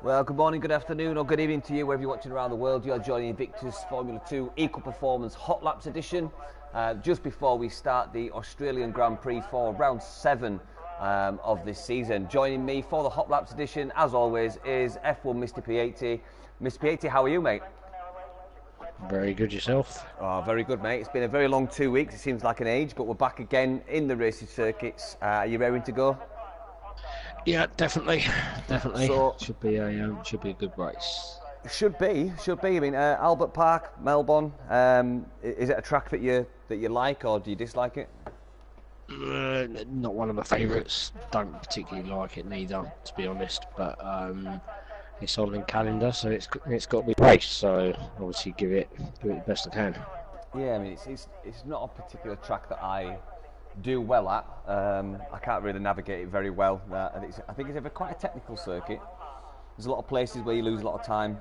Well, good morning, good afternoon, or good evening to you, wherever you're watching around the world. You're joining Invictus Formula 2 Equal Performance Hot Laps edition. Just before we start the Australian Grand Prix for round 7 of this season. Joining me for the Hot Laps edition, as always, is F1 Mr. P80. Mr. P80, how are you, mate? Very good, yourself? Oh, very good, mate. It's been a very long 2 weeks. It seems like an age, but we're back again in the racing circuits. Are you raring to go? Yeah, definitely. So, should be a good race. Should be. I mean, Albert Park, Melbourne. Is it a track that you like, or do you dislike it? Not one of my favourites. Don't particularly like it neither, to be honest. But it's on the calendar, so it's got to be raced. So obviously give it the best I can. Yeah, I mean, it's not a particular track that I do well at. I can't really navigate it very well. I think it's quite a technical circuit. There's a lot of places where you lose a lot of time.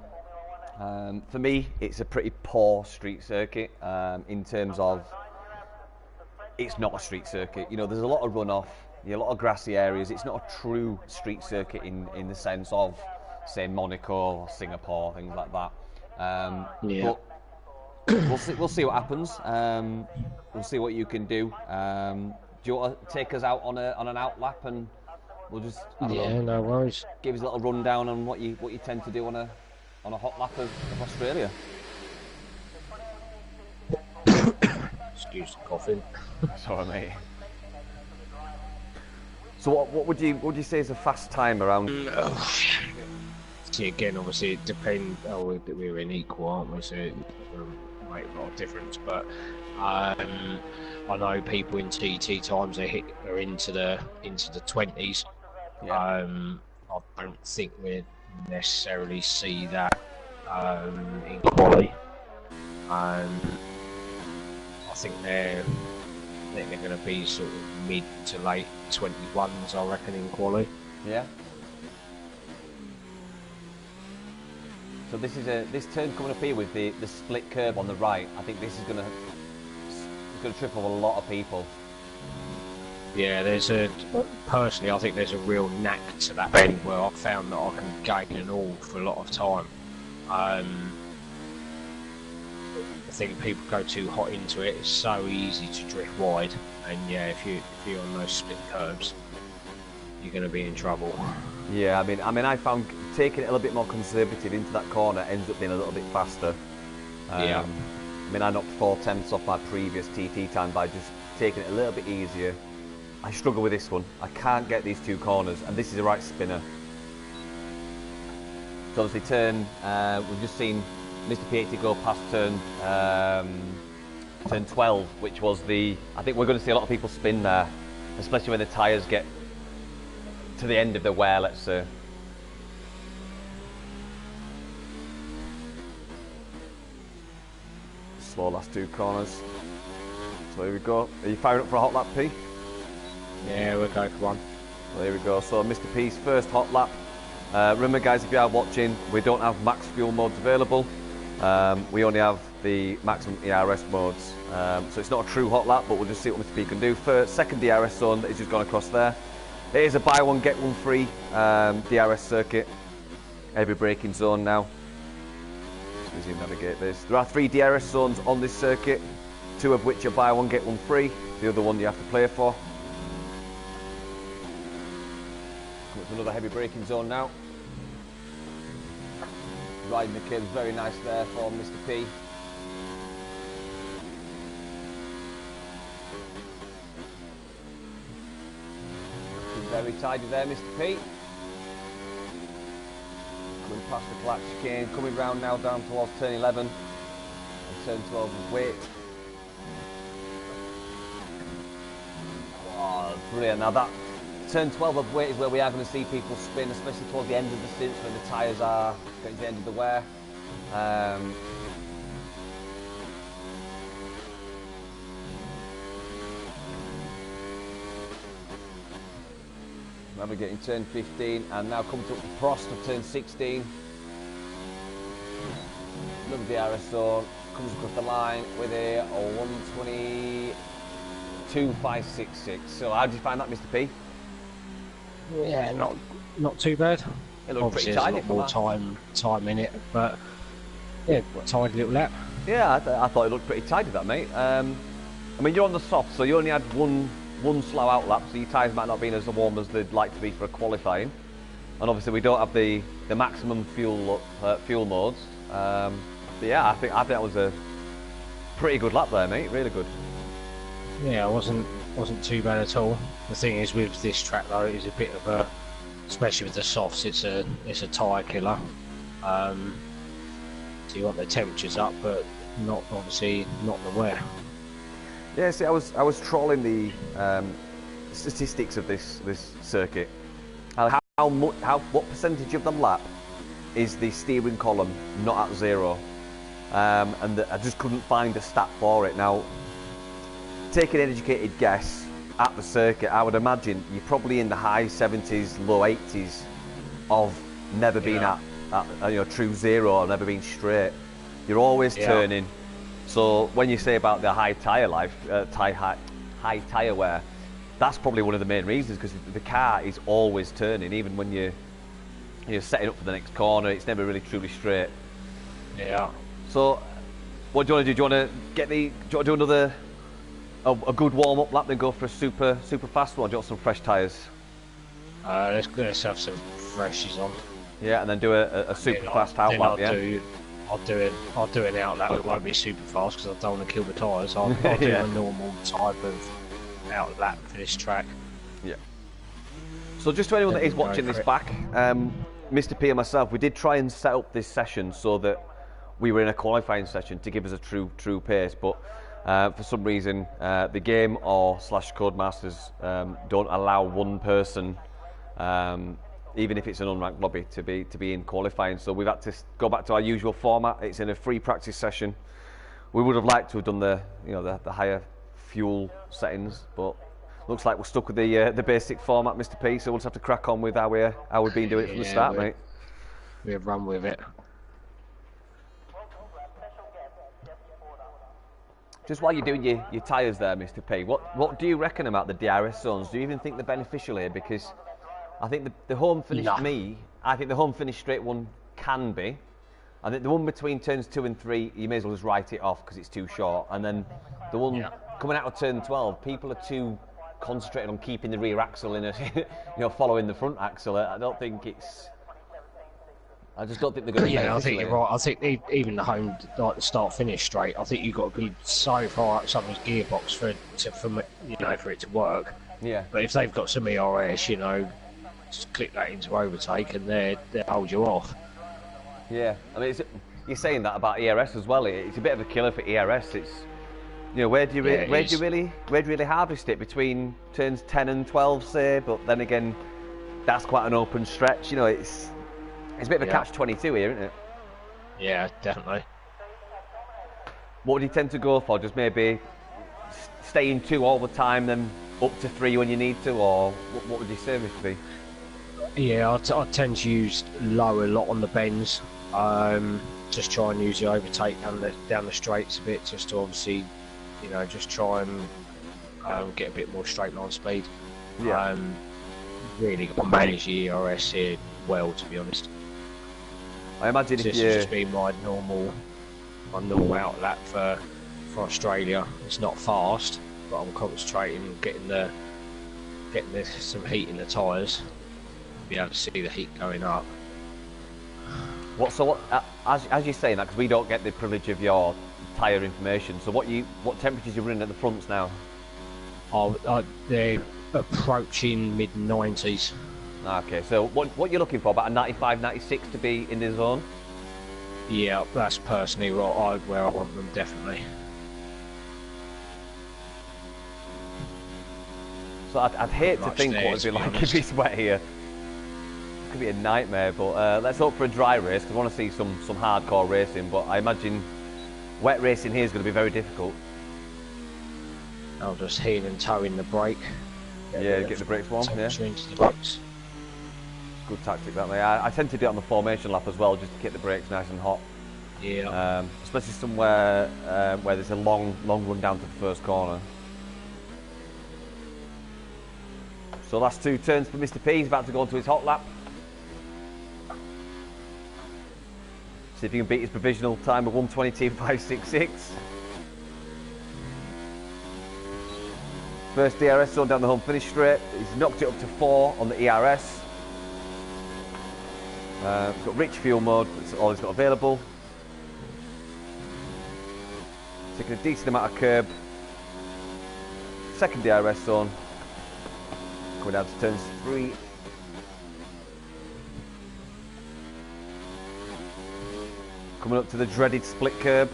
For me, it's a pretty poor street circuit in terms of it's not a street circuit. You know, there's a lot of runoff, a lot of grassy areas. It's not a true street circuit in the sense of, say, Monaco or Singapore, things like that. Yeah. But we'll see what happens. We'll see what you can do. Do you want to take us out on an out lap, and we'll just no worries. Give us a little rundown on what you tend to do on a hot lap of Australia. Excuse the coughing. Sorry, mate. So what would you say is a fast time around? See, again, obviously it depends. We're in equal, aren't we? So it will make a lot of difference. But I know people in TT times are into the 20s. Yeah. I don't think we necessarily see that in quali. I think they're going to be sort of mid to late 21s, I reckon, in quali. Yeah. So this turn coming up here with the split curb on the right. I think this is going to trip up a lot of people. Yeah, personally, I think there's a real knack to that bend where I've found that I can gain an awful lot of time. I think people go too hot into it. It's so easy to drift wide, and yeah, if you're on those split curbs, you're going to be in trouble. Yeah, I mean, I found taking it a little bit more conservative into that corner ends up being a little bit faster. Yeah. I mean, I knocked 4/10 off my previous TT time by just taking it a little bit easier. I struggle with this one. I can't get these two corners, and this is a right spinner. So obviously we've just seen Mr. P80 go past turn 12, which was I think we're going to see a lot of people spin there, especially when the tyres get to the end of the wear, let's say. Slow last two corners. So here we go. Are you firing up for a hot lap, P? Yeah, we'll go for one. Well, here we go. So Mr. P's first hot lap. Remember, guys, if you are watching, we don't have max fuel modes available. We only have the maximum ERS modes. So it's not a true hot lap, but we'll just see what Mr. P can do. First, second DRS zone that he's just gone across there. It is a buy one, get one free DRS circuit. Heavy braking zone now. Let's see if we navigate this. There are 3 DRS zones on this circuit, 2 of which are buy one, get one free. The other one you have to play for. It's another heavy braking zone now. Riding the curves very nice there for Mr. P. Very tidy there, Mr. P. Coming past the collapse chicane, coming round now down towards turn 11 and turn 12 with weight. Oh, brilliant. Now that turn 12 of weight is where we are going to see people spin, especially towards the end of the stints when the tyres are getting to the end of the wear. Navigating turn 15 and now coming to the frost of turn 16. Another DRS zone, comes across the line with a 1:22.566. So how did you find that, Mr. P? Yeah, not too bad. It looked obviously pretty there's tidy a lot more time in it, but yeah, tidy little lap. Yeah, I thought it looked pretty tidy, that, mate. I mean, you're on the soft, so you only had one slow out lap, so your tyres might not be as warm as they'd like to be for a qualifying. And obviously, we don't have the maximum fuel modes. But yeah, I think that was a pretty good lap there, mate. Really good. Yeah, it wasn't too bad at all. The thing is, with this track though, it is a bit of a, especially with the softs, it's a tyre killer. So you want the temperatures up, but not the wear. Yeah, see, I was trawling the statistics of this circuit. What percentage of the lap is the steering column not at zero? And I just couldn't find a stat for it. Now, taking an educated guess at the circuit, I would imagine you're probably in the high 70s, low 80s of never being at true zero or never being straight. You're always turning. So when you say about the high tyre life, high tyre wear, that's probably one of the main reasons, because the car is always turning, even when you're setting up for the next corner. It's never really truly straight. Yeah. So what do you want to do? Do you want to do another a good warm up lap, then go for a super fast one? Do you want some fresh tyres? Let's have some freshies on. Yeah, and then do a super fast out lap. I'll do an out lap. It won't be super fast because I don't want to kill the tyres. I'll do a normal type of out lap for this track. Yeah. So just to anyone that is watching this back, Mr. P and myself, we did try and set up this session so that we were in a qualifying session to give us a true pace, but for some reason the game or / Codemasters don't allow one person, even if it's an unranked lobby, to be in qualifying. So we've had to go back to our usual format. It's in a free practice session. We would have liked to have done the higher fuel settings, but looks like we're stuck with the basic format, Mr. P. So we'll just have to crack on with how we've been doing it from the start, mate. We've run with it. Just while you're doing your tyres there, Mr. P, what do you reckon about the DRS zones? Do you even think they're beneficial here? Because I think the home finish, I think the home finish straight one can be. I think the one between turns 2 and 3, you may as well just write it off because it's too short. And then the one coming out of turn 12, people are too concentrated on keeping the rear axle in following the front axle. I just don't think they're going to. Yeah, I think you're right. I think even the home start finish straight, I think you've got to be so far up someone's gearbox for it to work. Yeah. But if they've got some ERS, just click that into overtake and they hold you off. Yeah, I mean, you're saying that about ERS as well. It's a bit of a killer for ERS. It's where do you really harvest it between turns 10 and 12, say? But then again, that's quite an open stretch. It's a bit of a catch-22 here, isn't it? Yeah, definitely. What would you tend to go for? Just maybe stay in 2 all the time, then up to 3 when you need to, or what would you say this would be? Yeah, I tend to use low a lot on the bends. Just try and use the overtake down the straights a bit, just to obviously, just try and get a bit more straight line speed. Yeah. Really got to manage the ERS here well, to be honest. I imagine This has just been my normal out lap for Australia. It's not fast, but I'm concentrating on getting some heat in the tyres. Be able to see the heat going up. As you're saying that, because we don't get the privilege of your tyre information. So what temperatures you're running at the fronts now? They're approaching mid-90s. Okay, so what you're looking for, about a 95, 96 to be in the zone? Yeah, that's personally where I want them, definitely. So I'd hate to think what it'd be like if it's wet here. It could be a nightmare, but let's hope for a dry race, because I want to see some hardcore racing, but I imagine wet racing here is going to be very difficult. I'll just heel and toe in the brake. Get the brakes warm, into the brakes. Good tactic that way. I tend to do it on the formation lap as well, just to keep the brakes nice and hot. Yeah. Especially somewhere where there's a long run down to the first corner. So last 2 turns for Mr. P. He's about to go into his hot lap. See if you can beat his provisional time of 1:22.566. First DRS zone down the home finish straight. He's knocked it up to 4 on the ERS. He's got rich fuel mode, that's all he's got available. Taking a decent amount of curb. Second DRS zone. Going down to turns 3. Coming up to the dreaded split curb.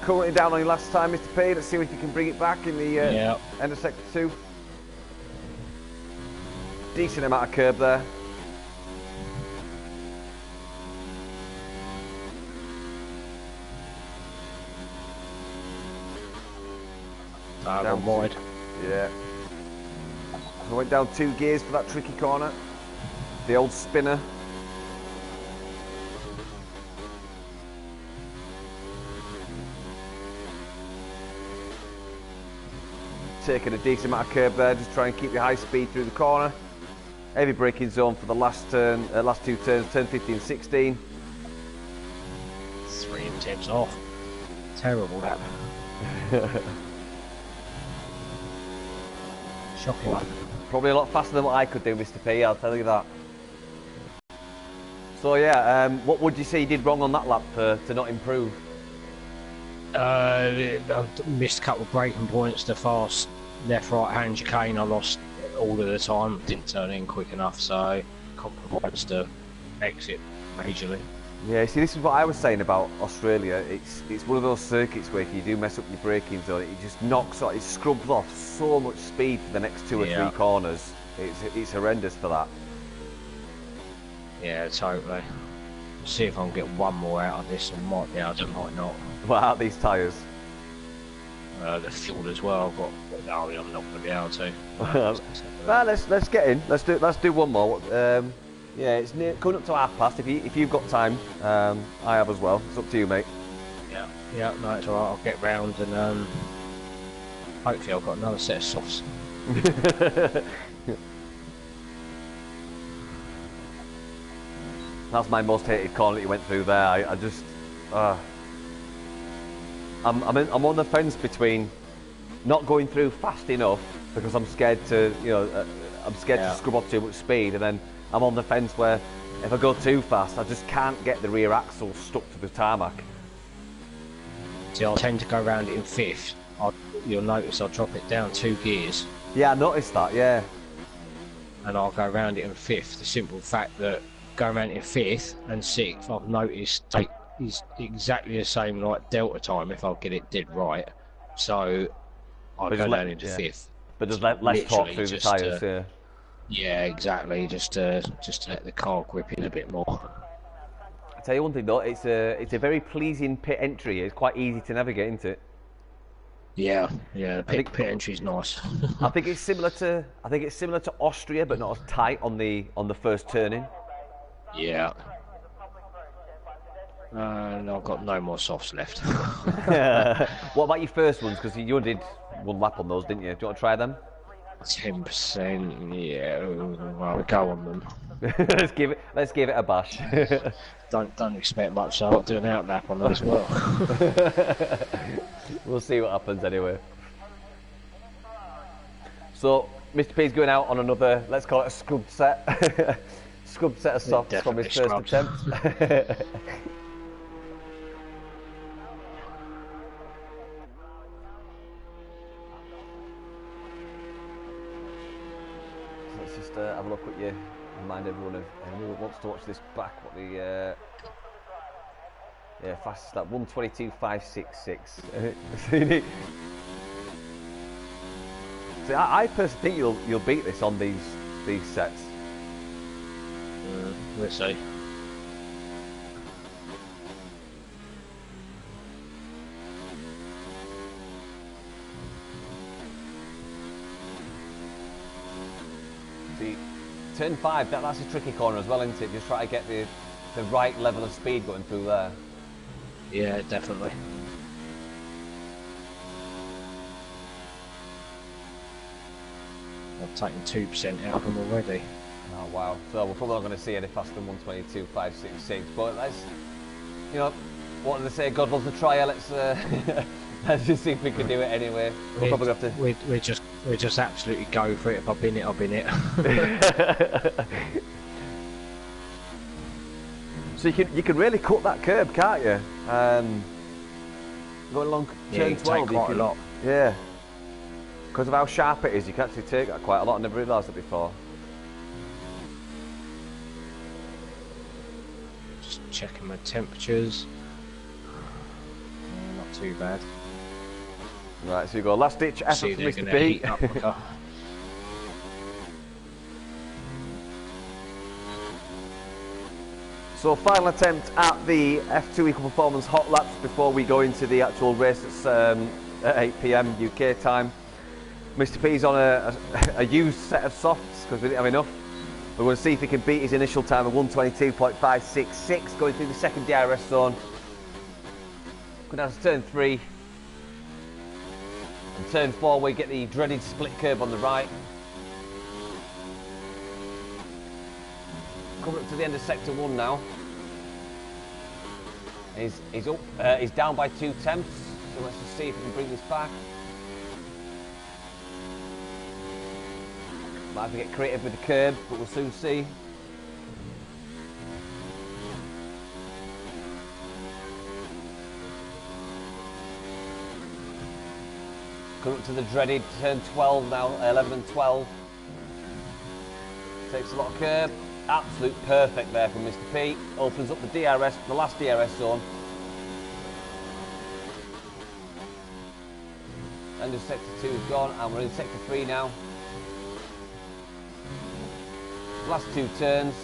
Currently down on your last time, Mr. P. Let's see if you can bring it back in the end of sector 2. Decent amount of curb there. Down wide. Yeah. I went down 2 gears for that tricky corner. The old spinner. Taking a decent amount of curb there, just try and keep your high speed through the corner. Heavy braking zone for the last 2 turns, turn 15 and 16. 3 and 10's off. Terrible that. Shocking. Probably a lot faster than what I could do, Mr. P, I'll tell you that. So yeah, what would you say you did wrong on that lap to not improve? I missed a couple of braking points. The fast left-right hand chicane I lost all of the time. Didn't turn in quick enough, so compromised to exit majorly. Yeah, see, this is what I was saying about Australia. It's one of those circuits where if you do mess up your braking zone, it just knocks off, it scrubs off so much speed for the next 2 or 3 corners. It's horrendous for that. Yeah, totally. See if I can get one more out of this. I might be able to, might not. What out these tyres? The fuel as well. I've got. No, I'm not going to be able to. Well, let's get in. Let's do one more. Yeah, it's coming up to past. If you've got time, I have as well. It's up to you, mate. Yeah, no, it's alright. I'll get round and hopefully I've got another set of softs. That's my most hated corner that you went through there. I just, I'm on the fence between not going through fast enough because I'm scared to, I'm scared to scrub off too much speed, and then I'm on the fence where if I go too fast, I just can't get the rear axle stuck to the tarmac. See, I'll tend to go around it in 5th. You'll notice I'll drop it down 2 gears. Yeah, I noticed that. Yeah. And I'll go around it in 5th. The simple fact that going around in 5th and 6th, I've noticed is exactly the same like delta time if I'll get it dead right. So I'll go down into 5th. But there's less torque through the tyres, yeah. Yeah, exactly. Just to let the car grip in a bit more. I'll tell you one thing though, it's a very pleasing pit entry. It's quite easy to navigate into it. Yeah, pit entry's nice. I think it's similar to Austria, but not as tight on the first turning. Yeah. And I've got no more softs left. What about your first ones? Because you only did 1 lap on those, didn't you? Do you want to try them? 10%. Yeah. Well, we'll go on them. let's give it a bash. Don't expect much. So I'll do an out lap on them as well. We'll see what happens anyway. So Mr. P's going out on another, let's call it a scrubbed set. Scrubbed set of softs from his first attempt. Let's just have a look at you. Remind everyone of anyone who wants to watch this back. What the fastest lap 1:22.566. See, I personally think you'll beat this on these sets. Let's see. See, turn 5, that's a tricky corner as well, isn't it? Just try to get the right level of speed going through there. Yeah, definitely. I've taken 2% out of them already. Oh wow! So we're probably not going to see any faster than 122.566. But let's, you know, what do they say? God loves a trial. Let's let's just see if we can do it anyway. We'll probably have to. We just absolutely go for it. If I've been it, I've been it. So you can really cut that curb, can't you? Going along turn 12, take quite a lot. Yeah. Because of how sharp it is, you can actually take that quite a lot. I never realised it before. Just checking my temperatures. Not too bad. Right, so you go last ditch effort for Mr. P. So final attempt at the F2 Equal Performance hot laps before we go into the actual race at 8 PM UK time. Mr. P's on a used set of softs because we didn't have enough. We're going to see if he can beat his initial time of 122.566 going through the second DRS zone. Going down to turn 3. And turn 4 we get the dreaded split curb on the right. Coming up to the end of sector 1 now. He's up. He's down by 2 tenths. So let's just see if we can bring this back. Might have to get creative with the curb, but we'll soon see. Coming up to the dreaded turn 12 now, 11 and 12. Takes a lot of curb. Absolute perfect there from Mr. P. Opens up the DRS, the last DRS zone. End of sector 2 is gone, and we're in sector 3 now. Last 2 turns.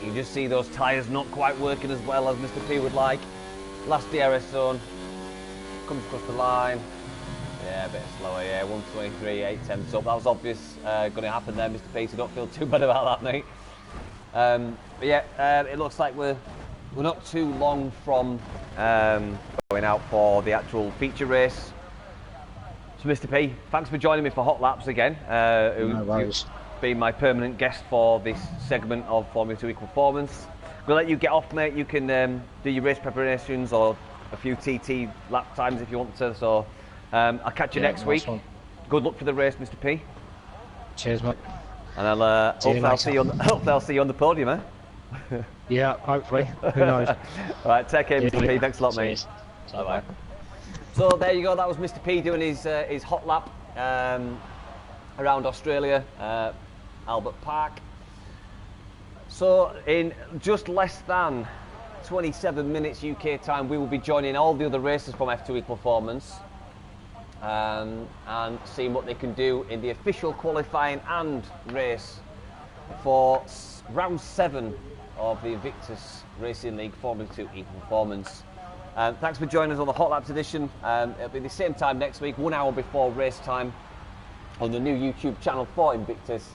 You just see those tyres not quite working as well as Mr. P would like. Last DRS zone. Comes across the line. Yeah, a bit slower, yeah. 123, 8 tenths up. That was obvious going to happen there, Mr. P, so don't feel too bad about that, mate. But yeah, it looks like we're not too long from going out for the actual feature race. So, Mr. P, thanks for joining me for Hot Laps again. No worries. You've been my permanent guest for this segment of Formula 2 Equal Performance. We'll let you get off, mate. You can do your race preparations or a few TT lap times if you want to. So, I'll catch you next week. One. Good luck for the race, Mr. P. Cheers, mate. And hopefully I'll see you on the podium, eh? Yeah, hopefully. Who knows? All right, take care, Mr. P. Thanks a lot, mate. Bye-bye. So there you go. That was Mr. P doing his hot lap around Australia, Albert Park. So in just less than 27 minutes UK time, we will be joining all the other racers from F2 Equal Performance and seeing what they can do in the official qualifying and race for round 7 of the Invictus Racing League Formula 2 Equal Performance. Thanks for joining us on the Hot Laps edition. It'll be the same time next week, 1 hour before race time, on the new YouTube channel for Invictus.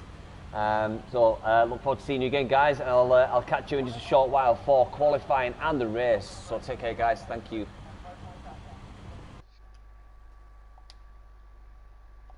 So look forward to seeing you again, guys, and I'll catch you in just a short while for qualifying and the race. So take care, guys. Thank you.